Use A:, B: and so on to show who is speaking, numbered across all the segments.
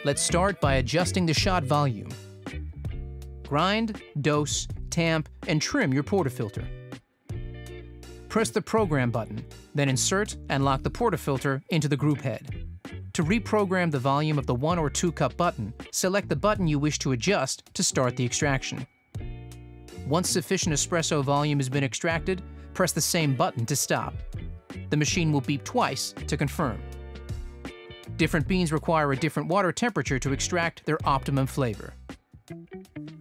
A: Let's start by adjusting the shot volume. Grind, dose, tamp, and trim your portafilter. Press the Program button, then insert and lock the portafilter into the group head. To reprogram the volume of the 1 or 2 cup button, select the button you wish to adjust to start the extraction. Once sufficient espresso volume has been extracted, press the same button to stop. The machine will beep twice to confirm. Different beans require a different water temperature to extract their optimum flavor.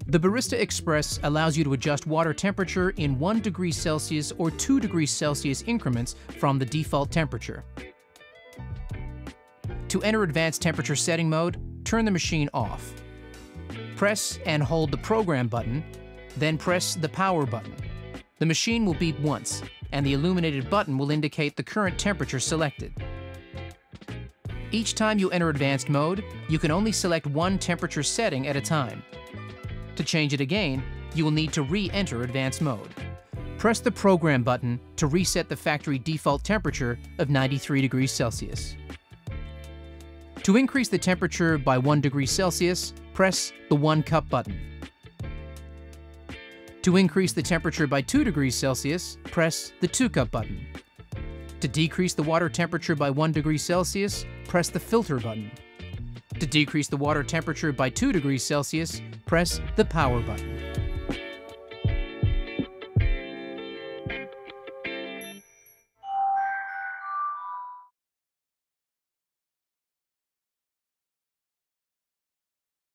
A: The Barista Express allows you to adjust water temperature in 1 degree Celsius or 2 degrees Celsius increments from the default temperature. To enter advanced temperature setting mode, turn the machine off. Press and hold the Program button, then press the Power button. The machine will beep once, and the illuminated button will indicate the current temperature selected. Each time you enter advanced mode, you can only select 1 temperature setting at a time. To change it again, you will need to re-enter advanced mode. Press the Program button to reset the factory default temperature of 93 degrees Celsius. To increase the temperature by 1 degree Celsius, press the 1 cup button. To increase the temperature by 2 degrees Celsius, press the 2 cup button. To decrease the water temperature by 1 degree Celsius, press the Filter button. To decrease the water temperature by 2 degrees Celsius, press the Power button.